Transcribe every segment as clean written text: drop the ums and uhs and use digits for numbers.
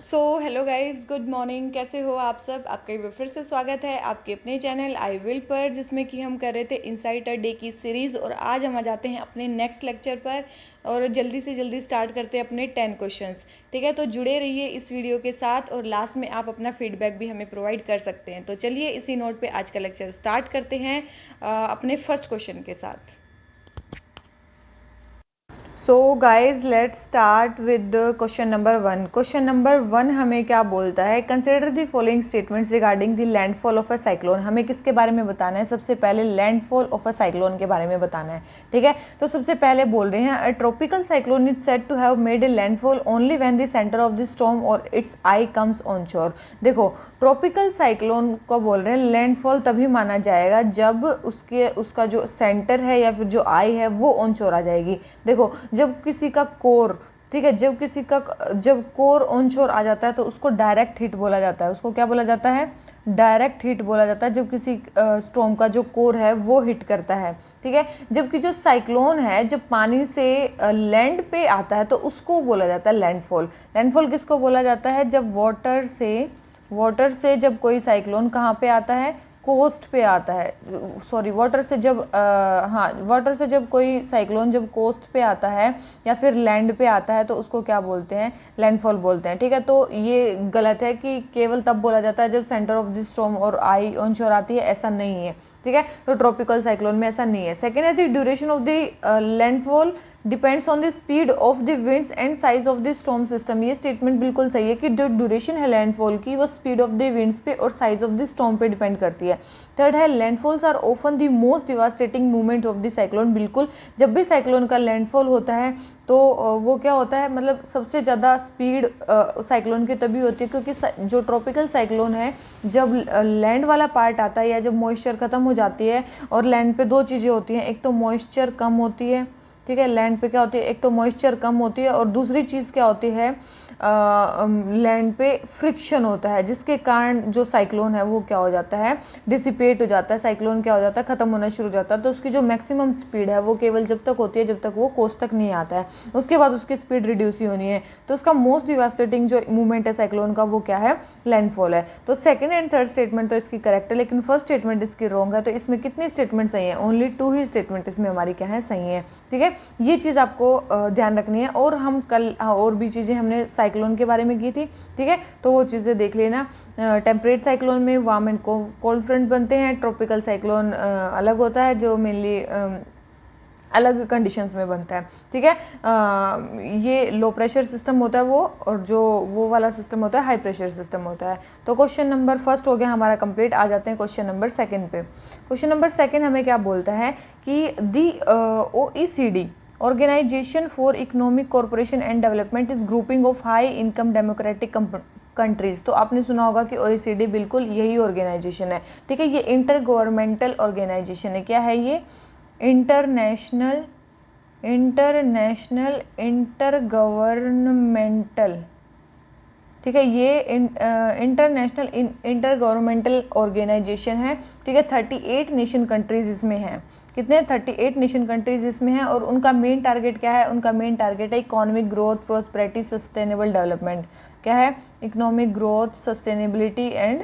So hello guys, good morning. कैसे हो आप सब? आपका एक बार फिर से स्वागत है आपके अपने चैनल आई विल पर, जिसमें कि हम कर रहे थे इनसाइट अ डे की सीरीज़। और आज हम आ जाते हैं अपने नेक्स्ट लेक्चर पर और जल्दी से जल्दी स्टार्ट करते हैं अपने 10 क्वेश्चंस। ठीक है, तो जुड़े रहिए इस वीडियो के साथ और लास्ट में आप अपना फीडबैक भी हमें प्रोवाइड कर सकते हैं। तो चलिए इसी नोट पे आज का लेक्चर स्टार्ट करते हैं अपने फर्स्ट क्वेश्चन के साथ। So guys let's start with question number 1। Question number 1 हमें क्या बोलता है? Consider the following statements regarding the landfall of a cyclone. हमें किसके बारे में बताना है? सबसे पहले लैंडफॉल ऑफ अ साइक्लोन के बारे में बताना है। ठीक है, तो सबसे पहले बोल रहे हैं a tropical cyclone is said to have made a landfall only when the centre of the storm और its eye comes on shore. देखो, ट्रॉपिकल साइक्लोन को बोल रहे हैं लैंडफॉल तभी माना जाएगा जब उसका जो सेंटर है या फिर जो आई है वो ऑन शोर आ जाएगी। देखो, जब किसी का कोर, ठीक है, जब कोर ऑन शोर आ जाता है तो उसको डायरेक्ट हिट बोला जाता है। उसको क्या बोला जाता है? डायरेक्ट हिट बोला जाता है, जब किसी स्टॉर्म का जो कोर है वो हिट करता है। ठीक है, जबकि जो साइक्लोन है जब पानी से लैंड पे आता है तो उसको बोला जाता है लैंडफॉल। लैंडफॉल किसको बोला जाता है? जब वाटर से जब कोई साइक्लोन कहाँ पे आता है? कोस्ट पे आता है। सॉरी, वाटर से जब कोई साइक्लोन जब कोस्ट पे आता है या फिर लैंड पे आता है तो उसको क्या बोलते हैं? लैंडफॉल बोलते हैं। ठीक है, तो ये गलत है कि केवल तब बोला जाता है जब सेंटर ऑफ द स्टॉर्म और आई ऑन शोर आती है, ऐसा नहीं है। ठीक है, तो ट्रॉपिकल साइक्लोन में ऐसा नहीं है। सेकेंड है the duration of the landfall depends on the speed of the winds and size of the storm system. ये स्टेटमेंट बिल्कुल सही है कि जो ड्यूरेशन है लैंडफॉल की वो स्पीड ऑफ द विंड्स पे और साइज ऑफ द स्टॉर्म पे डिपेंड करती है। थर्ड है landfalls are often the most devastating movement of the cyclone. बिल्कुल, जब भी साइक्लोन का लैंडफॉल होता है तो वो क्या होता है, मतलब सबसे ज़्यादा स्पीड साइक्लोन की तभी होती है क्योंकि जो ट्रॉपिकल साइक्लोन है जब लैंड वाला पार्ट आता है या जब मॉइस्चर ख़त्म हो जाती है, और लैंड पे दो चीज़ें होती हैं, एक तो मॉइस्चर कम होती है। ठीक है, लैंड पे क्या होती है? एक तो मॉइस्चर कम होती है और दूसरी चीज़ क्या होती है? लैंड पे फ्रिक्शन होता है, जिसके कारण जो साइक्लोन है वो क्या हो जाता है? डिसिपेट हो जाता है। साइक्लोन क्या हो जाता है? ख़त्म होना शुरू हो जाता है। तो उसकी जो मैक्सिमम स्पीड है वो केवल जब तक होती है जब तक वो कोस्ट तक नहीं आता है, उसके बाद उसकी स्पीड रिड्यूस ही होनी है। तो उसका मोस्ट डिवास्टेटिंग जो मूवमेंट है साइक्लोन का वो क्या है? लैंडफॉल है। तो सेकेंड एंड थर्ड स्टेटमेंट तो इसकी करेक्ट है, लेकिन फर्स्ट स्टेटमेंट इसकी रॉन्ग है। तो इसमें कितनी स्टेटमेंट सही है? ओनली 2 ही स्टेटमेंट इसमें हमारी क्या है? सही है। ठीक है, ये चीज़ आपको ध्यान रखनी है। और हम कल और भी चीज़ें हमने साइक्लोन के बारे में की थी। ठीक है, तो वो चीज़ें देख लेना। टेम्परेट साइक्लोन में वार्म एंड कोल्ड फ्रंट बनते हैं। ट्रॉपिकल साइक्लोन अलग होता है जो मेनली अलग कंडीशंस में बनता है। ठीक है, ये लो प्रेशर सिस्टम होता है वो, और जो वो वाला सिस्टम होता है हाई प्रेशर सिस्टम होता है। तो क्वेश्चन नंबर फर्स्ट हो गया हमारा कंप्लीट। आ जाते हैं क्वेश्चन नंबर सेकंड पे। क्वेश्चन नंबर सेकंड हमें क्या बोलता है कि the OECD organisation for economic corporation and development is grouping of high income democratic countries. तो आपने सुना होगा कि OECD बिल्कुल यही ऑर्गेनाइजेशन है। ठीक है, ये इंटर गवर्नमेंटल ऑर्गेनाइजेशन है। क्या है ये? International inter governmental. ठीक है, ये इंटरनेशनल इंटर गवर्नमेंटल ऑर्गेनाइजेशन है। ठीक है, 38 नेशन कंट्रीज इसमें हैं। कितने? 38 नेशन कंट्रीज इसमें हैं। और उनका मेन टारगेट क्या है? उनका मेन टारगेट है economic growth, prosperity, sustainable development. क्या है? Economic growth, sustainability and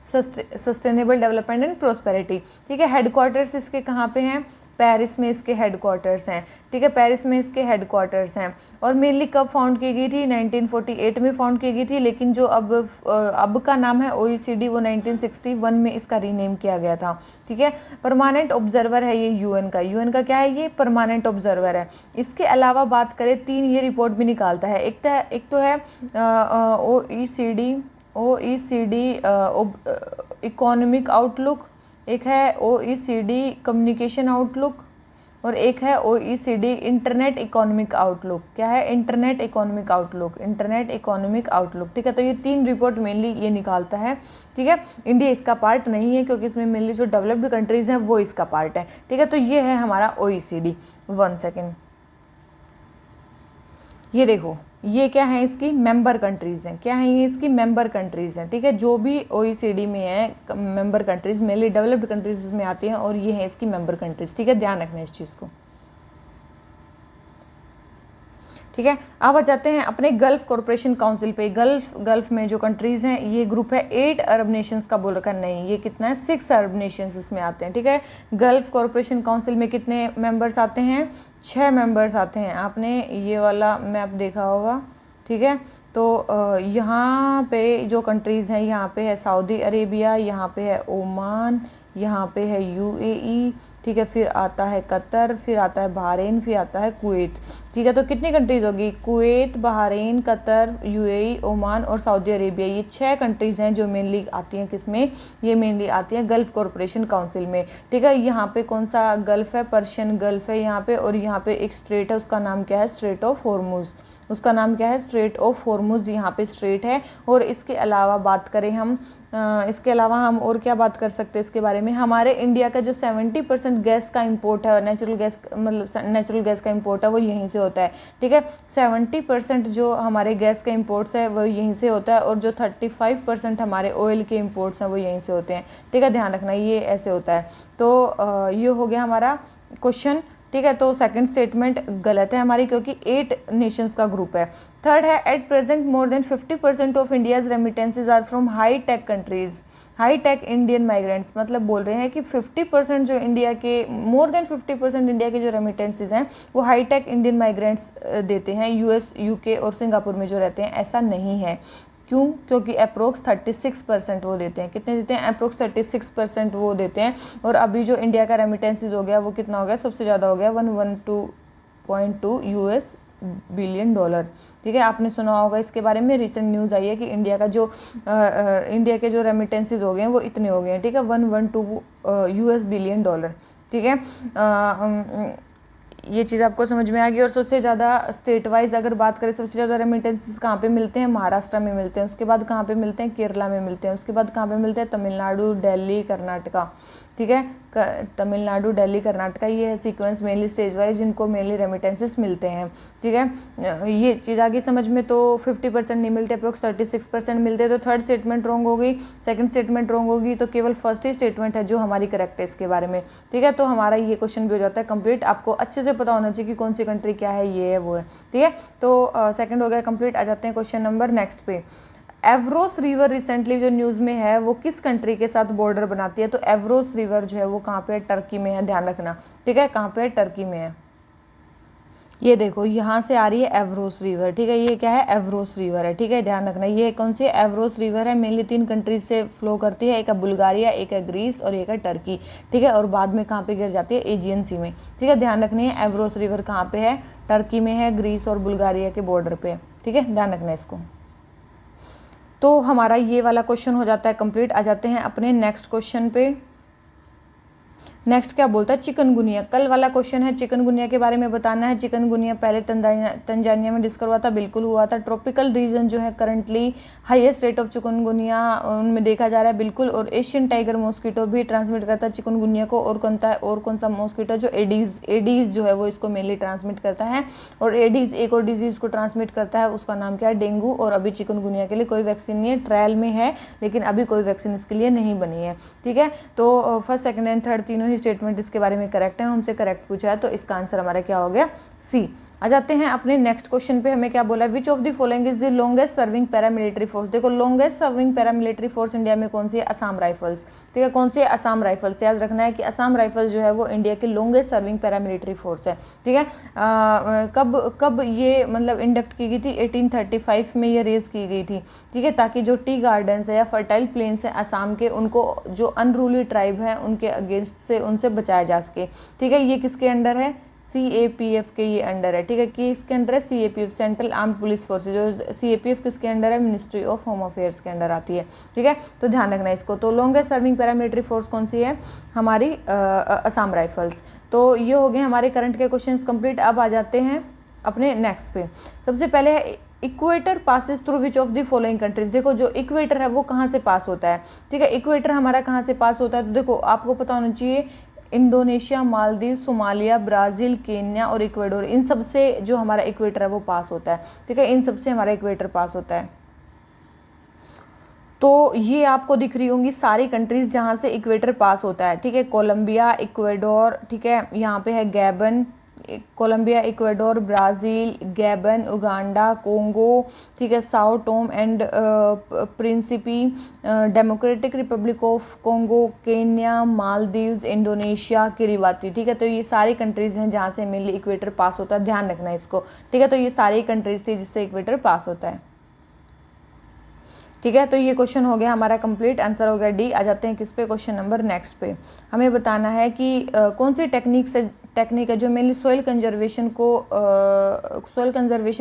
sustainable development and prosperity. ठीक है, हेडक्वार्टर्स इसके कहाँ पे हैं? पेरिस में इसके हेडक्वार्टर्स हैं। ठीक है, पेरिस में इसके हेडक्वार्टर्स हैं। और मेनली कब फाउंड की गई थी? 1948 में फाउंड की गई थी, लेकिन जो अब का नाम है OECD वो 1961 में इसका रीनेम किया गया था। ठीक है, परमानेंट ऑब्जर्वर है ये UN का। UN का क्या है? ये परमानेंट ऑब्जर्वर है। इसके अलावा बात करें 3 ये रिपोर्ट भी निकालता है। एक तो है OECD इकोनॉमिक आउटलुक, एक है OECD कम्युनिकेशन आउटलुक, और एक है OECD इंटरनेट इकोनॉमिक आउटलुक। क्या है? Internet economic outlook. ठीक है, तो ये 3 रिपोर्ट मेनली ये निकालता है। ठीक है, इंडिया इसका पार्ट नहीं है क्योंकि इसमें मेनली जो डेवलप्ड कंट्रीज हैं वो इसका पार्ट है। ठीक है, तो ये है हमारा OECD। 1 सेकेंड, ये देखो, ये क्या है? इसकी मेंबर कंट्रीज़ हैं। क्या है ये? इसकी मेंबर कंट्रीज़ हैं। ठीक है, जो भी OECD में है member countries mainly developed countries में आती हैं, और ये है इसकी मेंबर कंट्रीज़। ठीक है, ध्यान रखना इस चीज़ को। ठीक है। अब आ जाते हैं अपने गल्फ कॉरपोरेशन काउंसिल पे। गल्फ में जो कंट्रीज़ हैं, ये ग्रुप है 8 अरब नेशंस का बोल रखा नहीं, ये कितना है 6 अरब नेशंस इसमें आते हैं। ठीक है, गल्फ कॉरपोरेशन काउंसिल में कितने मेंबर्स आते हैं? 6 मेंबर्स आते हैं। आपने ये वाला मैप देखा होगा। ठीक है, तो यहाँ पे जो कंट्रीज़ हैं, यहाँ पे है सऊदी अरेबिया, यहाँ पे है ओमान, यहाँ पे है यूएई, ठीक है, फिर आता है कतर, फिर आता है बहरीन, फिर आता है कुवैत। ठीक है, तो कितनी कंट्रीज़ होगी? Kuwait, Bahrain, Qatar, UAE, Oman और सऊदी अरेबिया, ये 6 कंट्रीज़ हैं जो मेनली आती हैं किसमें? ये मेनली आती हैं गल्फ कॉरपोरेशन काउंसिल में। ठीक है, यहाँ पे कौन सा गल्फ है? पर्शियन गल्फ है यहाँ पे, और यहाँ पे एक स्ट्रेट है, उसका नाम क्या है? Straight of Hormuz. उसका नाम क्या है? स्ट्रेट ऑफ हॉर्मुज यहाँ पे स्ट्रेट है। और इसके अलावा बात करें हम, इसके अलावा हम और क्या बात कर सकते हैं इसके बारे में? हमारे इंडिया का जो 70% गैस का इंपोर्ट है, नेचुरल गैस, मतलब नेचुरल गैस का इंपोर्ट है, वो यहीं से होता है। ठीक है, 70% जो हमारे गैस के इंपोर्ट्स है वो यहीं से होता है, और जो 35% हमारे ऑयल के इंपोर्ट्स हैं वो यहीं से होते हैं। ठीक है, ध्यान रखना ये ऐसे होता है। तो ये हो गया हमारा क्वेश्चन। ठीक है, तो सेकंड स्टेटमेंट गलत है हमारी, क्योंकि 8 नेशंस का ग्रुप है। थर्ड है, at present more than 50% of India's remittances are from high tech countries, high tech Indian migrants. मतलब बोल रहे हैं कि 50% जो इंडिया के, मोर देन 50% इंडिया के जो रेमिटेंसेज हैं वो हाई टेक इंडियन माइग्रेंट्स देते हैं, यूएस, यूके और सिंगापुर में जो रहते हैं। ऐसा नहीं है। क्यों? क्योंकि अप्रोक्स 36% वो देते हैं। कितने देते हैं? अप्रोक्स 36% वो देते हैं। और अभी जो इंडिया का रेमिटेंसेज हो गया वो कितना हो गया? सबसे ज़्यादा हो गया 112.2 यूएस बिलियन डॉलर। ठीक है, आपने सुना होगा इसके बारे में, रिसेंट न्यूज़ आई है कि इंडिया का जो इंडिया के जो रेमिटेंसेज हो गए हैं वो इतने हो गए हैं। ठीक है, 112 यूएस बिलियन डॉलर। ठीक है, ये चीज़ आपको समझ में आ गई। और सबसे ज़्यादा स्टेट वाइज अगर बात करें, सबसे ज़्यादा रेमिटेंसेस कहाँ पे मिलते हैं? महाराष्ट्र में मिलते हैं। उसके बाद कहाँ पे मिलते हैं? केरला में मिलते हैं। उसके बाद कहाँ पे मिलते हैं? तमिलनाडु, दिल्ली, कर्नाटका। ठीक है, तमिलनाडु, दिल्ली, कर्नाटका, ये है सीक्वेंस मेनली स्टेज वाइज जिनको मेनली रेमिटेंसेस मिलते हैं। ठीक है, ये चीज़ आगे समझ में। तो 50% नहीं मिलते, अप्रोक्स 36% मिलते हैं। तो थर्ड स्टेटमेंट रॉन्ग हो गई, सेकंड स्टेटमेंट रॉन्ग होगी, तो केवल फर्स्ट ही स्टेटमेंट है जो हमारी करेक्ट है इसके बारे में। ठीक है, तो हमारा ये क्वेश्चन भी हो जाता है कंप्लीट। आपको अच्छे से पता होना चाहिए कि कौन सी कंट्री क्या है, ये है वो है। ठीक है, तो सेकंड हो गया कंप्लीट। आ जाते हैं क्वेश्चन नंबर नेक्स्ट पे। एवरोस रिवर रिसेंटली जो न्यूज़ में है वो किस कंट्री के साथ बॉर्डर बनाती है? तो एवरोस रिवर जो है वो कहाँ पे है? टर्की में है, ध्यान रखना। ठीक है, कहाँ पे है? टर्की में है। ये देखो यहाँ से आ रही है एवरोस रिवर। ठीक है, ये क्या है? एवरोस रिवर है। ठीक है, ध्यान रखना। ये कौन सी एवरोस रिवर है? मेनली 3 कंट्रीज से फ्लो करती है, एक है बुल्गारिया, एक है ग्रीस और एक है टर्की। ठीक है, और बाद में कहाँ पे गिर जाती है? एजियन सी में। ठीक है, ध्यान रखनी है। एवरोस रिवर कहाँ पे है? टर्की में है, ग्रीस और बुल्गारिया के बॉर्डर पे। ठीक है, ध्यान रखना इसको। तो हमारा ये वाला क्वेश्चन हो जाता है कंप्लीट। आ जाते हैं अपने नेक्स्ट क्वेश्चन पे। नेक्स्ट क्या बोलता है? चिकनगुनिया। कल वाला क्वेश्चन है, चिकनगुनिया के बारे में बताना है। चिकनगुनिया पहले तंजानिया में डिस्कवर हुआ था, बिल्कुल हुआ था। ट्रॉपिकल रीजन जो है currently highest rate of chikungunya उनमें देखा जा रहा है, बिल्कुल। और एशियन टाइगर मॉस्किटो भी ट्रांसमिट करता है चिकनगुनिया को। और कौन सा मॉस्किटो? जो एडीज जो है वो इसको मेनली ट्रांसमिट करता है। और एडीज एक और डिजीज को ट्रांसमिट करता है, उसका नाम क्या है? डेंगू। और अभी चिकनगुनिया के लिए कोई वैक्सीन नहीं है, ट्रायल में है, लेकिन अभी कोई वैक्सीन इसके लिए नहीं बनी है। ठीक है, तो फर्स्ट, सेकंड एंड थर्ड तीनों स्टेटमेंट इसके बारे में करेक्ट है, हमसे करेक्ट पूछा है, तो इसका आंसर हमारा क्या हो गया? सी। आ जाते हैं अपने नेक्स्ट क्वेश्चन पे। हमें क्या बोला है? Which of the following is the longest serving paramilitary force. देखो, longest serving paramilitary force India में कौन सी है? असम राइफल्स। ठीक है, कौन सी है? असम राइफल्स। याद रखना है कि असम राइफल्स जो है वो इंडिया की लॉन्गेस्ट सर्विंग पैरामिलिट्री फोर्स है। ठीक है, कब ये मतलब इंडक्ट की गई थी? 1835 में ये रेज की गई थी। ठीक है, ताकि जो टी गार्डन्स है या फर्टाइल प्लेन्स है असम के, उनको जो अनरूली ट्राइब है उनके अगेंस्ट से उनसे बचाया जा सके। ठीक है, ये किसके अंडर है? CAPF के ये अंडर है। ठीक है, कि इसके अंडर है CAPF, central armed police forces. और CAPF किसके अंडर है? मिनिस्ट्री ऑफ होम अफेयर्स के अंडर आती है। ठीक है, तो ध्यान रखना इसको। तो लॉन्गेस्ट सर्विंग पैरामिलिट्री फोर्स कौन सी है? हमारी असम राइफल्स। तो ये हो गए हमारे करंट के क्वेश्चंस कंप्लीट। अब आ जाते हैं अपने नेक्स्ट पे। सबसे पहले है equator passes through which of the following countries. देखो, जो इक्वेटर है वो कहाँ से पास होता है? ठीक है, इक्वेटर हमारा कहाँ से पास होता है? तो देखो, आपको पता होना चाहिए Indonesia, Maldives, Somalia, Brazil, Kenya और इक्वाडोर, इन सब से जो हमारा इक्वेटर है वो पास होता है। ठीक है, इन सब से हमारा इक्वेटर पास होता है। तो ये आपको दिख रही होंगी सारी कंट्रीज जहाँ से इक्वेटर पास होता है। ठीक है, कोलंबिया, इक्वाडोर, ठीक है, यहाँ पे है Gabon, Colombia, Ecuador, Brazil, Gabon, Uganda, Congo, ठीक है, Sao Tome and Principe, Democratic Republic of Congo, Kenya, Maldives, Indonesia, Kiribati. ठीक है, तो ये सारी कंट्रीज़ हैं जहाँ से मेनली इक्वेटर पास होता है, ध्यान रखना इसको। ठीक है, तो ये सारी कंट्रीज़ थी जिससे इक्वेटर पास होता है। ठीक है, तो ये क्वेश्चन हो गया हमारा कंप्लीट, आंसर हो गया डी। आ जाते हैं किस पे, क्वेश्चन नंबर नेक्स्ट पे। हमें बताना है कि कौन सी टेक्निक है जो मेनली सॉइल कंजर्वेशन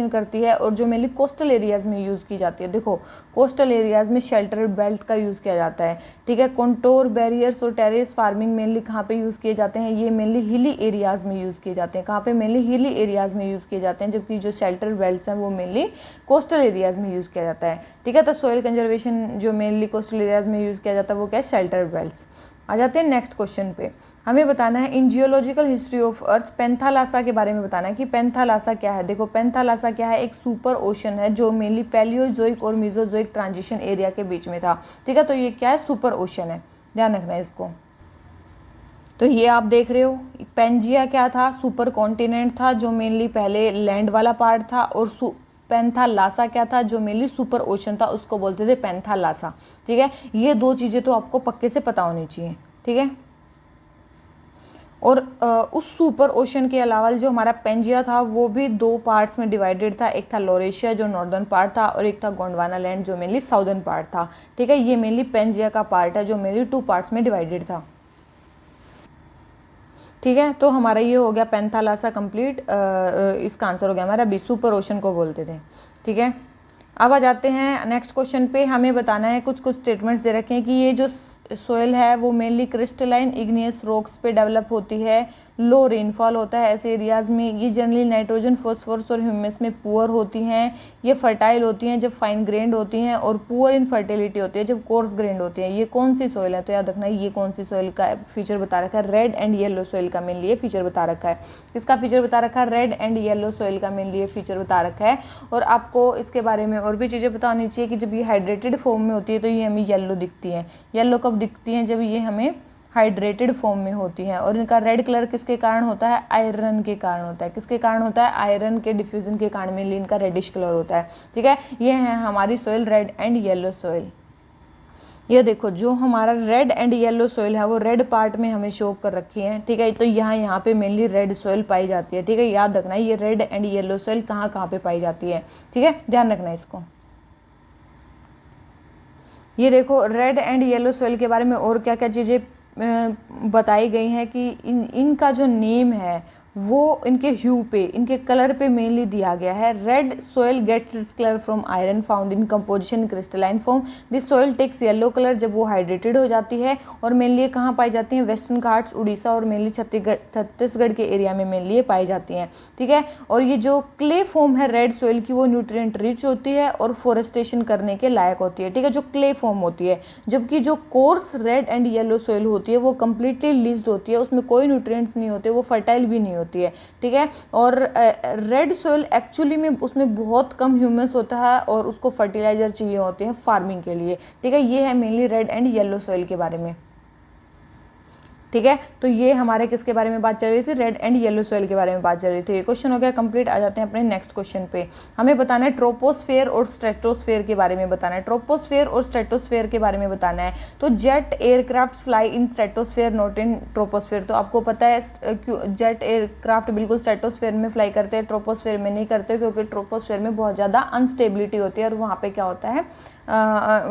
करती है और जो मेनली कोस्टल एरियाज़ में यूज़ की जाती है। देखो, कोस्टल एरियाज़ में शेल्टर बेल्ट का यूज़ किया जाता है। ठीक है, कंटोर बैरियर्स और टेरेस फार्मिंग मेनली कहाँ पे यूज़ किए जाते हैं, ये मेनली हिली एरियाज़ में यूज़ किए जाते हैं। कहाँ पे, मेनली हिली एरियाज़ में यूज़ किए जाते हैं, जबकि जो शेल्टर बेल्ट्स हैं वो मेनली कोस्टल एरियाज़ में यूज़ किया जाता है। ठीक है, तो सॉइल कंजर्वेशन जो मेनली कोस्टल एरियाज़ में यूज़ किया जाता है वो क्या है, शेल्टर बेल्ट्स। आ जाते हैं नेक्स्ट क्वेश्चन पे। हमें बताना है इन जियोलॉजिकल हिस्ट्री ऑफ अर्थ पेंथालासा के बारे में बताना है कि पेंथालासा क्या है। देखो, पेंथालासा क्या है, एक सुपर ओशन है जो मेनली पैलियोजोइक और मीजोजोइक ट्रांजिशन एरिया के बीच में था। ठीक है, तो ये क्या है, सुपर ओशन है, ध्यान रखना है इसको। तो ये आप देख रहे हो, पेंजिया क्या था, सुपर कॉन्टिनेंट था जो मेनली पहले लैंड वाला पार्ट था, और पेंथालासा क्या था, जो मेनली सुपर ओशन था, उसको बोलते थे पेंथालासा। ठीक है, ये दो चीज़ें तो आपको पक्के से पता होनी चाहिए। ठीक है, और उस सुपर ओशन के अलावा जो हमारा पेंजिया था वो भी दो पार्ट्स में डिवाइडेड था। एक था लोरेशिया जो नॉर्दर्न पार्ट था, और एक था गोंडवाना लैंड जो मेनली साउदर्न पार्ट था। ठीक है, ये मेनली पेंजिया का पार्ट है जो मेनली 2 पार्ट्स में डिवाइडेड था। ठीक है, तो हमारा ये हो गया पेंथालासा कंप्लीट। इसका आंसर हो गया हमारा बी, सुपर ओशन को बोलते थे। ठीक है, अब आ जाते हैं नेक्स्ट क्वेश्चन पे। हमें बताना है, कुछ स्टेटमेंट्स दे रखे हैं कि ये जो सोइल है वो मेनली क्रिस्टलाइन इग्नियस रॉक्स पे डेवलप होती है, लो रेनफॉल होता है ऐसे एरियाज़ में, ये जनरली नाइट्रोजन, फॉस्फोरस और ह्यूमस में पुअर होती हैं, ये फर्टाइल होती हैं जब फाइन ग्रेन्ड होती हैं, और पुअर इन फर्टिलिटी होती है जब कोर्स ग्रेन्ड होती है। ये कौन सी सोइल है, तो याद रखना है ये कौन सी सोइल का फीचर बता रखा है, रेड एंड येलो सोइल का मेनली ये फीचर बता रखा है। किसका फीचर बता रखा है, रेड एंड येलो सोइल का मेनली ये फीचर बता रखा है। और आपको इसके बारे में और भी चीज़ें पता होनी चाहिए कि जब ये हाइड्रेटेड फॉर्म में होती है तो ये हमें येलो दिखती है। येलो कब दिखती हैं, जब ये हमें हाइड्रेटेड फॉर्म में होती हैं। और इनका रेड कलर किसके कारण होता है, आयरन के कारण होता है। किसके कारण होता है, आयरन के डिफ्यूजन के कारण में इनका रेडिश कलर होता है। ठीक है, ये है हमारी soil red and yellow soil. ये देखो, जो हमारा रेड एंड येलो सोइल है वो रेड पार्ट में हमें शो कर रखी है। ठीक है, तो यहाँ पे मेनली रेड सोइल पाई जाती है। ठीक है, याद रखना है ये रेड एंड येलो सोइल कहाँ पे पाई जाती है। ठीक है, ध्यान रखना है इसको। ये देखो, रेड एंड येलो सोइल के बारे में और क्या क्या चीज़ें बताई गई हैं कि इनका जो नेम है वो इनके ह्यू पे, इनके कलर पे मेनली दिया गया है। Red soil gets its colour from iron found in composition in crystalline form. This soil takes yellow colour जब वो हाइड्रेटेड हो जाती है। और मेनली ये कहाँ पाई जाती हैं, वेस्टर्न घाट्स, उड़ीसा और मेनली छत्तीसगढ़ के एरिया में मेनली ये पाई जाती हैं। ठीक है, और ये जो क्ले फॉर्म है रेड सोइल की वो न्यूट्रिएंट रिच होती है और फोरेस्टेशन करने के लायक होती है। ठीक है, जो क्ले फॉर्म होती है, जबकि जो course red and yellow soil होती है वो कम्प्लीटली लीज्ड होती है, उसमें कोई न्यूट्रिएंट्स नहीं होते, वो फर्टाइल भी नहीं होती है। ठीक है, और रेड सोइल एक्चुअली में उसमें बहुत कम ह्यूमस होता है और उसको फर्टिलाइजर चाहिए होते हैं फार्मिंग के लिए। ठीक है, ये है mainly red and yellow soil के बारे में। ठीक है, तो ये हमारे किसके बारे में बात चल रही थी, रेड एंड येलो सोइल के बारे में बात चल रही थी। ये क्वेश्चन हो गया कंप्लीट। आ जाते हैं अपने नेक्स्ट क्वेश्चन पे। हमें बताना है ट्रोपोस्फेयर और स्ट्रेटोस्फेयर के बारे में बताना है। ट्रोपोस्फेयर और स्ट्रेटोस्फेयर के बारे में बताना है। तो jet aircraft fly in stratosphere not in troposphere. तो आपको पता है जेट एयरक्राफ्ट बिल्कुल स्ट्रेटोस्फेयर में फ्लाई करते हैं, ट्रोपोस्फेयर में नहीं करते, क्योंकि ट्रोपोस्फेयर में बहुत ज़्यादा अनस्टेबिलिटी होती है और वहाँ पर क्या होता है,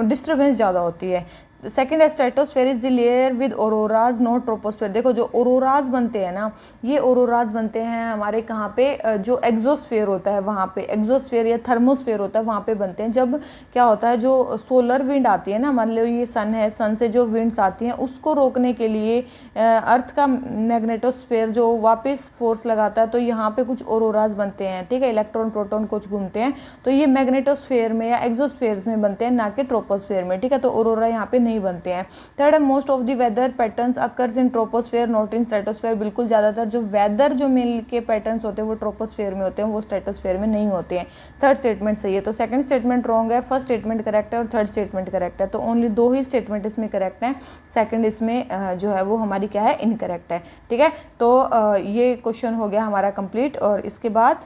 डिस्टर्बेंस ज़्यादा होती है। सेकेंड है stratosphere is the layer with auroras not troposphere. देखो, जो ओरोराज बनते हैं ना, ये ओरोराज बनते हैं हमारे कहाँ पे, जो एक्सोस्फेयर होता है वहाँ पे, एक्सोस्फेयर या थर्मोस्फेयर होता है वहाँ पे बनते हैं। जब क्या होता है, जो सोलर विंड आती है ना, मान लो ये सन है, सन से जो विंड्स आती हैं उसको रोकने के लिए अर्थ का मैग्नेटोस्फेयर जो वापस फोर्स लगाता है, तो यहाँ पे कुछ ओरोराज बनते हैं। ठीक है, इलेक्ट्रॉन प्रोटॉन कुछ घूमते हैं, तो ये मैग्नेटोस्फेयर में या एक्सोस्फेयर में बनते हैं। बनते हैं, ना कि ट्रोपोस्फेयर में, ठीक है। तो ऑरोरा यहाँ पे नहीं बनते हैं। थर्ड है most of the weather patterns occurs in troposphere not in stratosphere. बिल्कुल ज़्यादातर जो वेदर जो मेल के पैटर्न्स होते हैं वो ट्रोपोस्फेयर में होते हैं, वो स्ट्रेटोस्फेयर में नहीं होते हैं। थर्ड स्टेटमेंट सही है। तो सेकंड स्टेटमेंट रॉन्ग है, फर्स्ट स्टेटमेंट करेक्ट है और थर्ड स्टेटमेंट करेक्ट है। तो ओनली 2 ही स्टेटमेंट इसमें करेक्ट हैं, सेकंड इसमें जो है वो हमारी क्या है, इनकरेक्ट है, ठीक है। तो ये क्वेश्चन हो गया हमारा कंप्लीट। और इसके बाद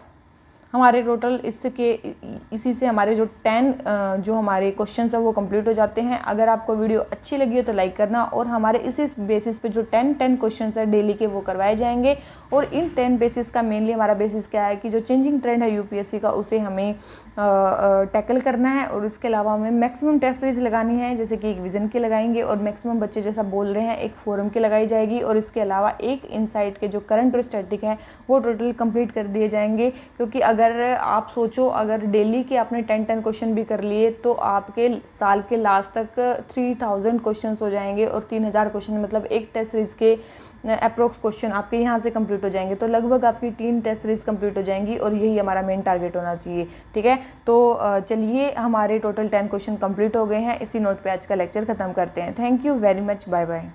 हमारे टोटल इसी से हमारे जो 10 जो हमारे क्वेश्चंस है वो कंप्लीट हो जाते हैं। अगर आपको वीडियो अच्छी लगी हो तो लाइक करना, और हमारे इसी बेसिस पे जो 10 क्वेश्चंस है डेली के वो करवाए जाएंगे। और इन 10 बेसिस का मेनली हमारा बेसिस क्या है कि जो चेंजिंग ट्रेंड है यूपीएससी का उसे हमें टैकल करना है। और उसके अलावा हमें मैक्सिमम टेस्ट सीरीज लगानी है, जैसे कि एक विजन की लगाएंगे और मैक्सिमम बच्चे जैसा बोल रहे हैं एक फोरम की लगाई जाएगी। और इसके अलावा एक इनसाइट के जो करंट और स्टैटिक है वो टोटल कंप्लीट कर दिए जाएंगे। क्योंकि अगर आप सोचो, अगर डेली के आपने 10 क्वेश्चन भी कर लिए तो आपके साल के लास्ट तक 3000 क्वेश्चन हो जाएंगे। और 3000 क्वेश्चन मतलब एक टेस्ट सीरीज के अप्रोक्स क्वेश्चन आपके यहाँ से कंप्लीट हो जाएंगे। तो लगभग आपकी 3 टेस्ट सीरीज कंप्लीट हो जाएंगी और यही हमारा मेन टारगेट होना चाहिए, ठीक है। तो चलिए हमारे टोटल 10 क्वेश्चन कंप्लीट हो गए हैं। इसी नोट पे आज का लेक्चर खत्म करते हैं। Thank you very much, bye bye.